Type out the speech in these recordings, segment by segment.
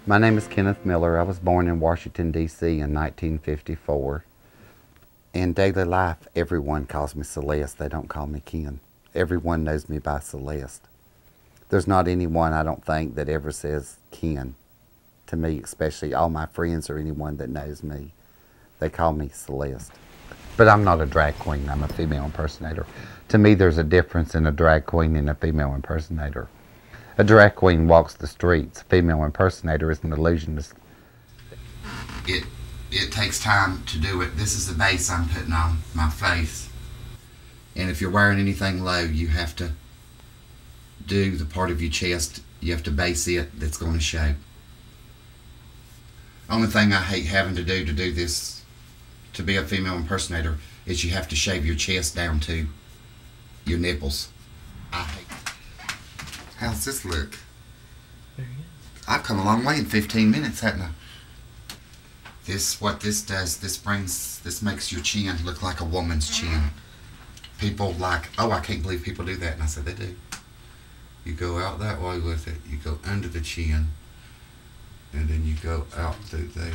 My name is Kenneth Miller. I was born in Washington, D.C. in 1954. In daily life, everyone calls me Celeste. They don't call me Ken. Everyone knows me by Celeste. There's not anyone, I don't think, that ever says Ken to me, especially all my friends or anyone that knows me. They call me Celeste. But I'm not a drag queen. I'm a female impersonator. To me, there's a difference in a drag queen and a female impersonator. A drag queen walks the streets. A female impersonator is an illusionist. It takes time to do it. This is the base I'm putting on my face. And if you're wearing anything low, you have to do the part of your chest. You have to base it that's going to show. Only thing I hate having to do this, to be a female impersonator, is you have to shave your chest down to your nipples. I hate it. How's this look? Very good. I've come a long way in 15 minutes, haven't I? What this does, this makes your chin look like a woman's chin. People like, oh, I can't believe people do that. And I said, they do. You go out that way with it. You go under the chin. And then you go out through there.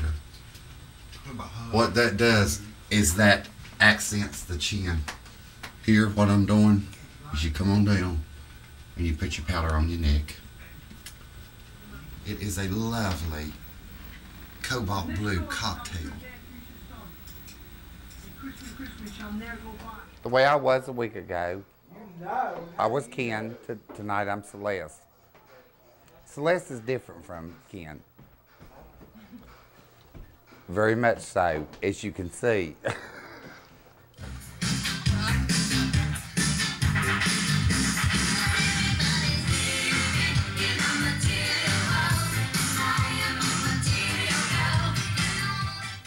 What that does is that accents the chin. Here, what I'm doing is you come on down and you put your powder on your neck. It is a lovely cobalt blue cocktail. The way I was a week ago, I was Ken. Tonight I'm Celeste. Celeste is different from Ken. Very much so, as you can see.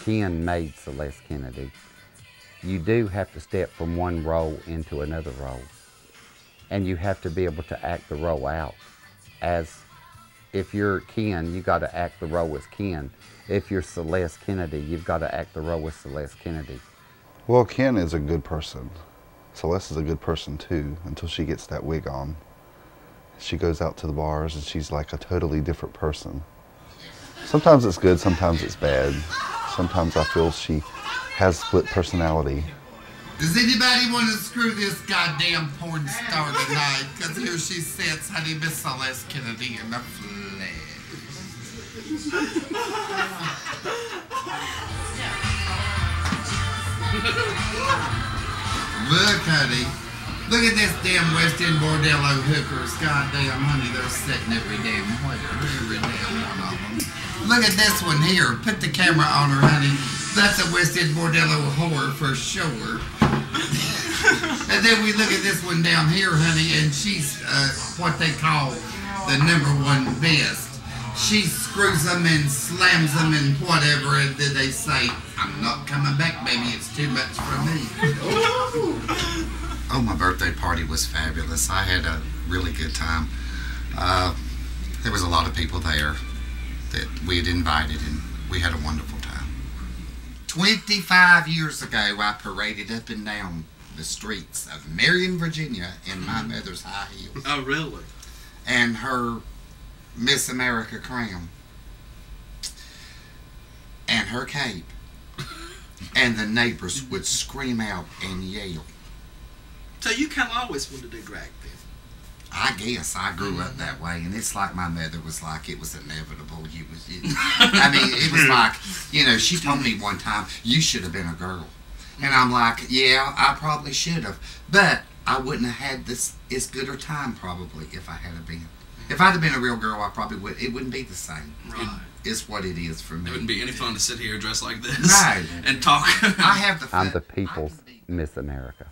Ken made Celeste Kennedy. You do have to step from one role into another role. And you have to be able to act the role out. As if you're Ken, you got to act the role as Ken. If you're Celeste Kennedy, you've got to act the role as Celeste Kennedy. Well, Ken is a good person. Celeste is a good person too, until she gets that wig on. She goes out to the bars and she's like a totally different person. Sometimes it's good, sometimes it's bad. Sometimes I feel she has split personality. Does anybody want to screw this goddamn porn star tonight? Because here she sits, honey, Miss Celeste Kennedy in the flesh. Look, honey. Look at this damn West End bordello hookers. Goddamn, honey, they're sitting every damn where. Every damn one of them. Look at this one here. Put the camera on her, honey. That's a West End bordello whore for sure. And then we look at this one down here, honey, and she's what they call the #1 best. She screws them and slams them and whatever, and then they say, I'm not coming back, baby, it's too much for me. Oh, my birthday party was fabulous. I had a really good time. There was a lot of people there that we had invited, and we had a wonderful time. 25 years ago, I paraded up and down the streets of Marion, Virginia in my mother's high heels. Oh, really? And her Miss America crown. And her cape. And the neighbors would scream out and yell. So you kind of always wanted to do drag then? I guess I grew up that way, and it's like my mother was like, it was inevitable. I mean, it was like, you know, she told me one time, you should have been a girl. And I'm like, yeah, I probably should have. But I wouldn't have had this as good a time probably if I had been. If I'd have been a real girl, I probably would. It wouldn't be the same. Right. It's what it is for me. It wouldn't be any fun to sit here dressed like this. No. And talk. I have the fun. I'm the people's Miss America.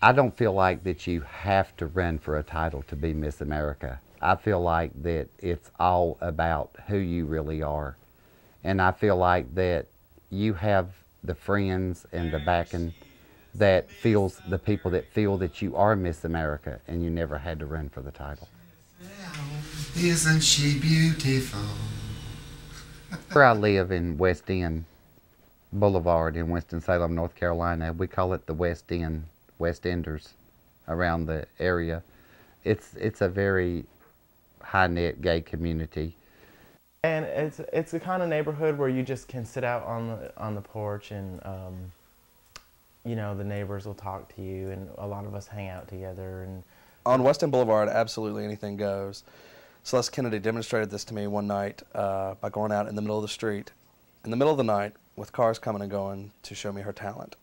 I don't feel like that you have to run for a title to be Miss America. I feel like that it's all about who you really are. And I feel like that you have the friends and the backing that feels, the people that feel that you are Miss America and you never had to run for the title. Isn't she beautiful? Where I live in West End Boulevard in Winston-Salem, North Carolina, we call it the West End. West Enders around the area. It's a very high-net gay community. And it's the kind of neighborhood where you just can sit out on the porch and you know, the neighbors will talk to you, and a lot of us hang out together. And on West End Boulevard, absolutely anything goes. Celeste Kennedy demonstrated this to me one night by going out in the middle of the street, in the middle of the night, with cars coming and going, to show me her talent.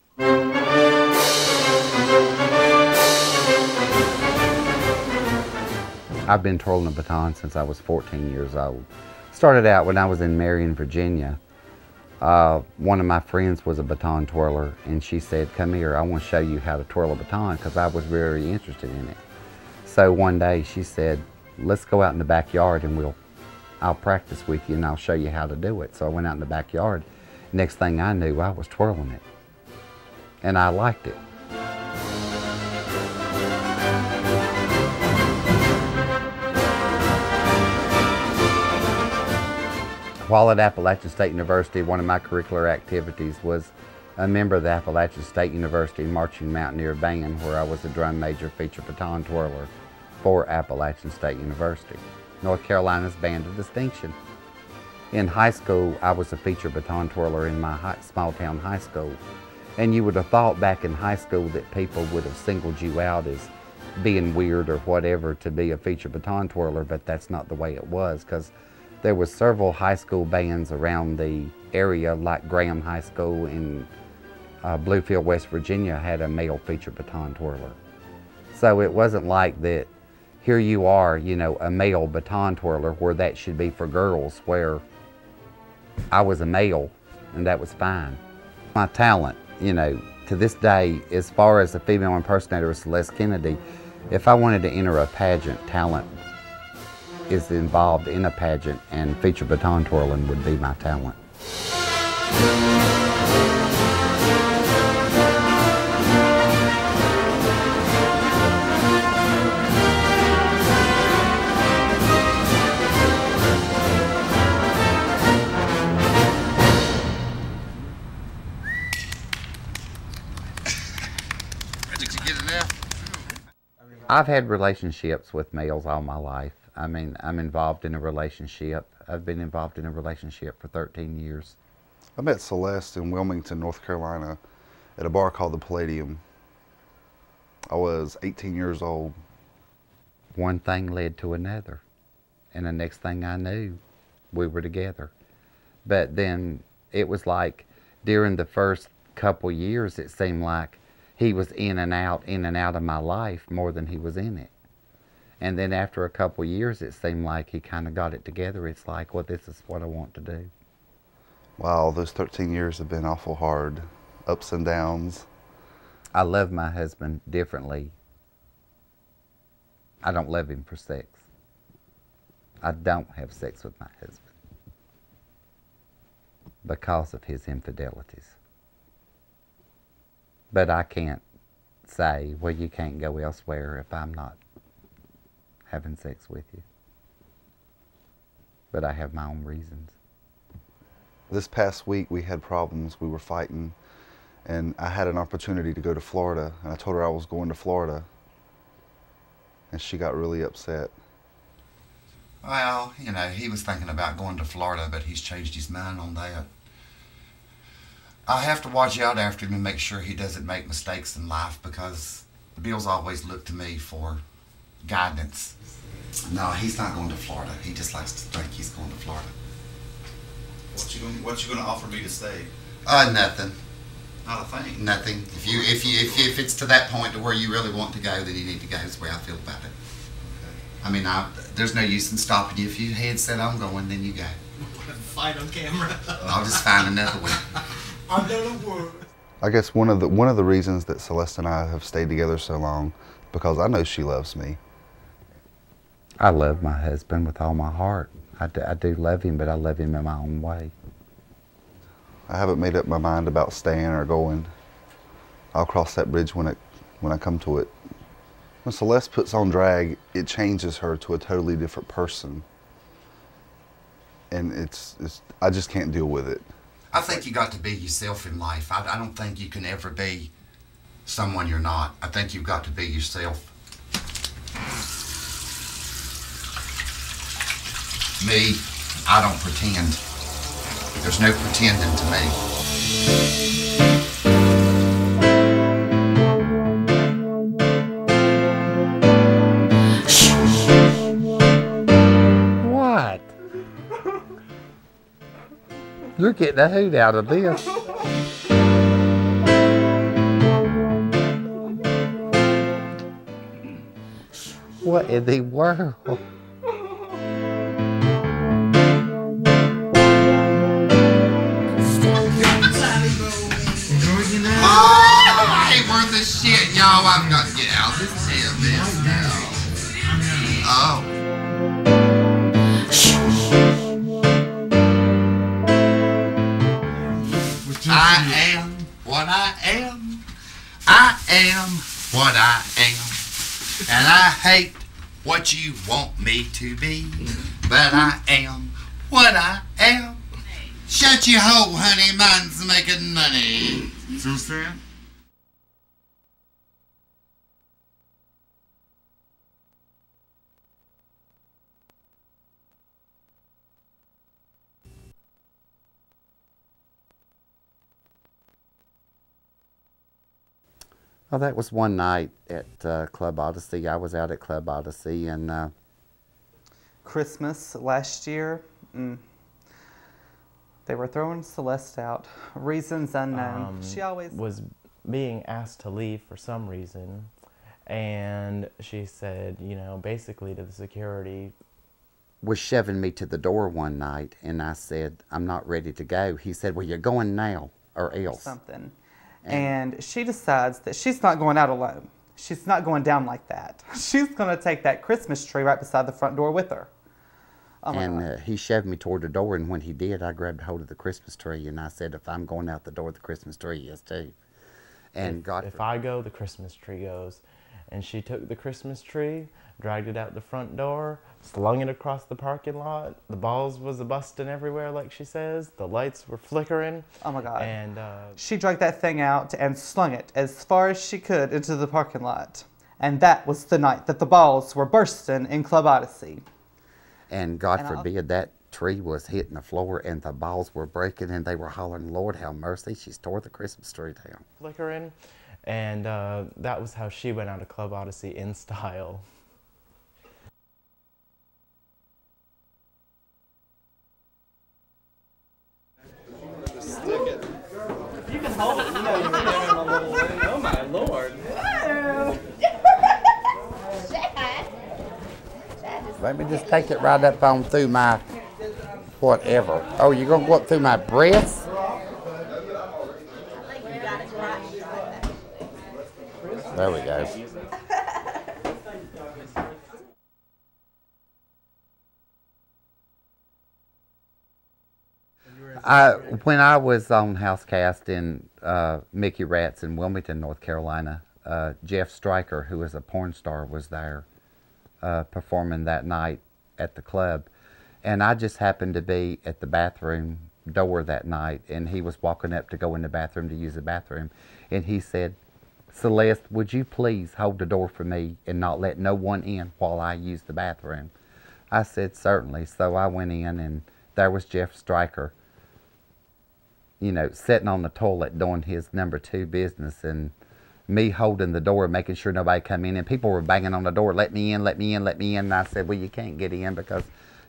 I've been twirling a baton since I was 14 years old. Started out when I was in Marion, Virginia. One of my friends was a baton twirler, and she said, "Come here, I want to show you how to twirl a baton," because I was very interested in it. So one day she said, "Let's go out in the backyard and I'll practice with you and I'll show you how to do it." So I went out in the backyard. Next thing I knew, I was twirling it, and I liked it. While at Appalachian State University, one of my curricular activities was a member of the Appalachian State University Marching Mountaineer Band, where I was a drum major feature baton twirler for Appalachian State University, North Carolina's Band of Distinction. In high school, I was a feature baton twirler in my small town high school. And you would have thought back in high school that people would have singled you out as being weird or whatever to be a feature baton twirler, but that's not the way it was, because there was several high school bands around the area, like Graham High School in Bluefield, West Virginia, had a male feature baton twirler. So it wasn't like that, here you are, you know, a male baton twirler, where that should be for girls, where I was a male, and that was fine. My talent, you know, to this day, as far as the female impersonator of Celeste Kennedy, if I wanted to enter a pageant, talent is involved in a pageant, and feature baton twirling would be my talent. Did you get it now? I've had relationships with males all my life. I mean, I'm involved in a relationship. I've been involved in a relationship for 13 years. I met Celeste in Wilmington, North Carolina, at a bar called the Palladium. I was 18 years old. One thing led to another, and the next thing I knew, we were together. But then it was like during the first couple years, it seemed like he was in and out of my life more than he was in it. And then after a couple years, it seemed like he kind of got it together. It's like, well, this is what I want to do. Wow, those 13 years have been awful hard. Ups and downs. I love my husband differently. I don't love him for sex. I don't have sex with my husband because of his infidelities. But I can't say, well, you can't go elsewhere if I'm not having sex with you. But I have my own reasons. This past week we had problems. We were fighting, and I had an opportunity to go to Florida, and I told her I was going to Florida, and she got really upset. Well, you know, he was thinking about going to Florida, but he's changed his mind on that. I have to watch out after him and make sure he doesn't make mistakes in life, because Bill's always looked to me for guidance. No, he's not going to Florida. He just likes to think he's going to Florida. What you gonna offer me to stay? Nothing. Not a thing. Nothing. If it's to that point to where you really want to go, then you need to go. That's the way I feel about it. Okay. I mean, there's no use in stopping you. If your head said I'm going, then you go. Fight on camera. I'll just find another one. I don't know. I guess one of the reasons that Celeste and I have stayed together so long, because I know she loves me. I love my husband with all my heart. I do love him, but I love him in my own way. I haven't made up my mind about staying or going. I'll cross that bridge when I come to it. When Celeste puts on drag, it changes her to a totally different person. And I just can't deal with it. I think you got to be yourself in life. I don't think you can ever be someone you're not. I think you've got to be yourself. Me, I don't pretend. There's no pretending to me. What? You're getting a hoot out of this. What in the world? I ain't worth a shit, y'all. I've got to get out of this damn mess now. Oh. I am what I am. I am what I am. And I hate what you want me to be. But I am what I am. Shut your hole, honey. Mine's making money. So sad. Well, that was one night at Club Odyssey. I was out at Club Odyssey, and Christmas last year, they were throwing Celeste out. Reasons unknown. She always was being asked to leave for some reason, and she said, you know, basically to the security, was shoving me to the door one night, and I said, I'm not ready to go. He said, well, you're going now or else. Something. And she decides that she's not going out alone. She's not going down like that. She's going to take that Christmas tree right beside the front door with her. Oh and he shoved me toward the door, and when he did, I grabbed hold of the Christmas tree, and I said, if I'm going out the door, the Christmas tree is too. And if I go, the Christmas tree goes. And she took the Christmas tree, dragged it out the front door, slung it across the parking lot. The balls was a-busting everywhere, like she says. The lights were flickering. Oh, my God. And she dragged that thing out and slung it as far as she could into the parking lot. And that was the night that the balls were bursting in Club Odyssey. And God forbid that tree was hitting the floor and the balls were breaking and they were hollering, Lord, have mercy. She's tore the Christmas tree down. Flickering. And that was how she went out of Club Odyssey in style. You can hold it. You know you're doing a little thing. Oh, my Lord. Let me just take it right up on through my whatever. Oh, you're going to go up through my breasts? There we go. When I was on Housecast in Mickey Rat's in Wilmington, North Carolina, Jeff Stryker, who was a porn star, was there performing that night at the club. And I just happened to be at the bathroom door that night, and he was walking up to go in the bathroom to use the bathroom. And he said, Celeste, would you please hold the door for me and not let no one in while I use the bathroom? I said, certainly. So I went in, and there was Jeff Stryker, you know, sitting on the toilet doing his number 2 business, and me holding the door, making sure nobody come in, and people were banging on the door, let me in, let me in, let me in. And I said, well, you can't get in because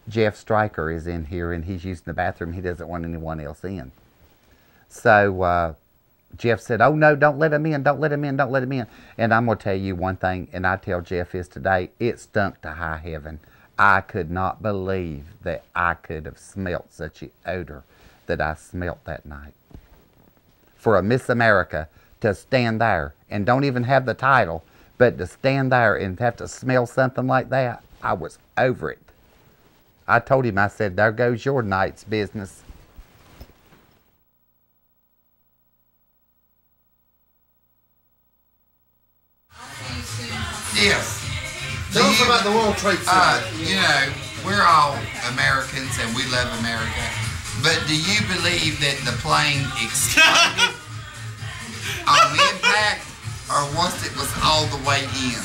Jeff Stryker is in here and he's using the bathroom. He doesn't want anyone else in. So Jeff said, oh, no, don't let him in, don't let him in, don't let him in. And I'm going to tell you one thing, and I tell Jeff this today, it stunk to high heaven. I could not believe that I could have smelt such an odor that I smelt that night. For a Miss America to stand there and don't even have the title, but to stand there and have to smell something like that, I was over it. I told him, I said, there goes your night's business. Yes. Tell us about the World Trade Center. You know, we're all Americans and we love America. But do you believe that the plane exploded on impact, or once it was all the way in?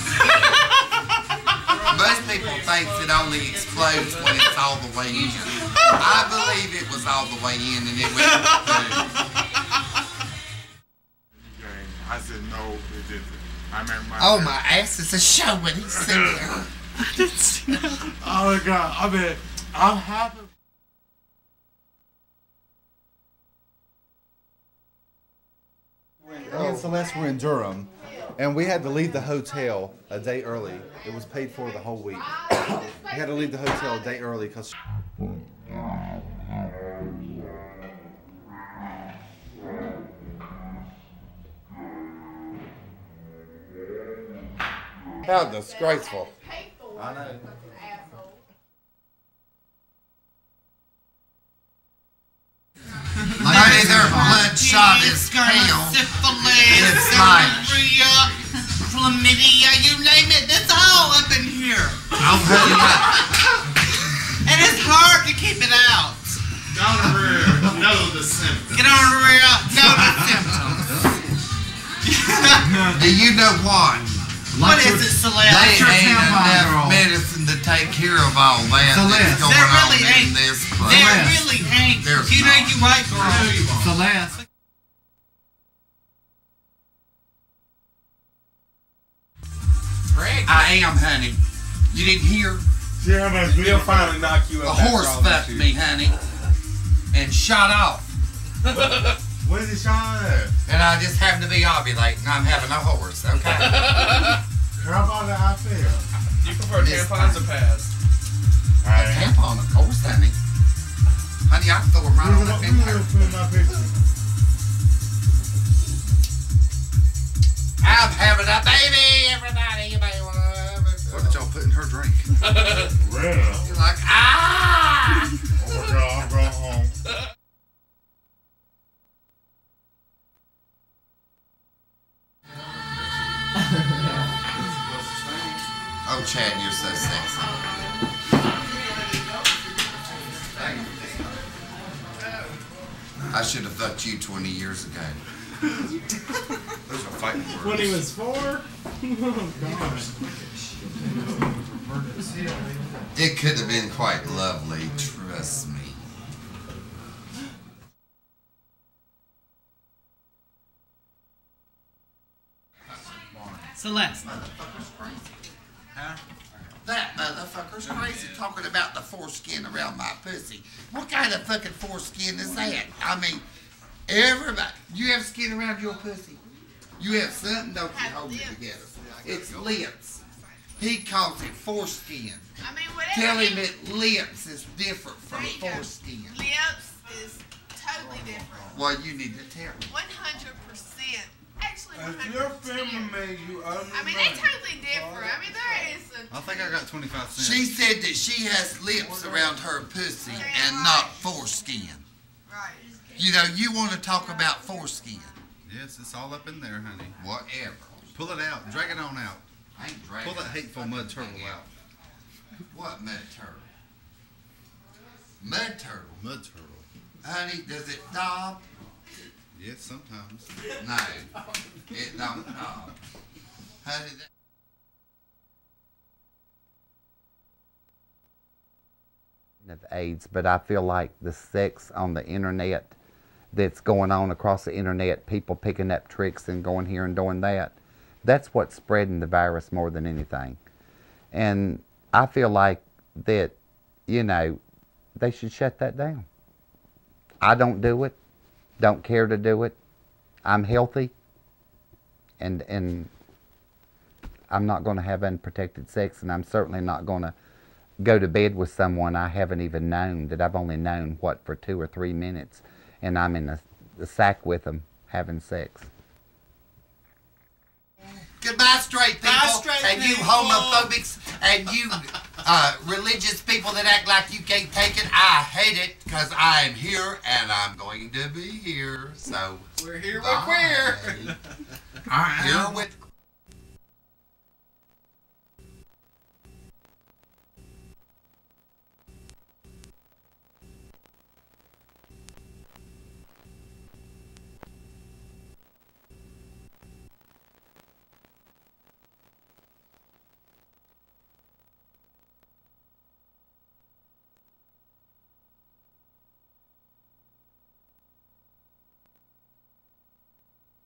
Most people think it only explodes when it's all the way in. I believe it was all the way in and it went through. I said no, it didn't. I remember my ass is a show when he's sitting there. I didn't see that. Oh my God! I mean, I'm happy. Me and Celeste were in Durham, and we had to leave the hotel a day early. It was paid for the whole week. We had to leave the hotel a day early because. How disgraceful. I know. Honey, their bloodshot is pale. It's like chlamydia, you name it, that's all up in here. I'll tell you what. And it's hard to keep it out. Gonorrhea, know the symptoms. Gonorrhea, know the symptoms. Do you know what? What is it, Celeste? They ain't enough medicine to take care of all that that's going on in this place. There really ain't. You know you right, girl. Celeste. I am, honey. You didn't hear? See how much Bill finally knocked you A up. horse fucked me, honey, and shot off. When did he shot at? And I just happened to be ovulating. I'm having a horse, okay? How about the I feel? Do you prefer tampons or pads? A tampon, of course, honey. Honey, I can throw them right on the finger. I'm having a baby, everybody. You may want to. What did y'all put in her drink? Well. You're like, ah! Oh my God, I'm going home. Oh, Chad, you're so sexy. I should have fucked you 20 years ago. Those are fighting words. When he was 4? Oh, God. It could have been quite lovely, trust me. Celeste. Huh? That motherfucker's crazy talking about the foreskin around my pussy. What kind of fucking foreskin is that? I mean, everybody, you have skin around your pussy? You have something, don't you? Hold it together. It's lips. He calls it foreskin. I mean, whatever. Tell him that lips is different from foreskin. Lips is totally different. Well, you need to tell him. 100%. Actually, 100%. If your family made you ugly, I mean, they're totally different. I mean, there is a... I think I got 25 cents. She said that she has lips around her pussy and not foreskin. Right. You know, you want to talk about foreskin. Yes, it's all up in there, honey. Whatever. Pull it out. Drag it on out. I ain't dragging Pull that hateful mud turtle out. What mud turtle? Mud turtle? Mud turtle. Honey, does it knob? Yes, sometimes. No, it don't knob. Honey, of AIDS, but I feel like the sex on the internet that's going on across the internet, people picking up tricks and going here and doing that, that's what's spreading the virus more than anything. And I feel like that, you know, they should shut that down. I don't do it, don't care to do it. I'm healthy, and I'm not going to have unprotected sex, and I'm certainly not going to go to bed with someone I haven't even known, that I've only known, what, for 2 or 3 minutes, and I'm in the sack with them having sex. goodbye, straight people. Bye, straight and you people. homophobics and you religious people that act like you can't take it. I hate it because I am here and I'm going to be here. So we're here, bye. we're queer. Here with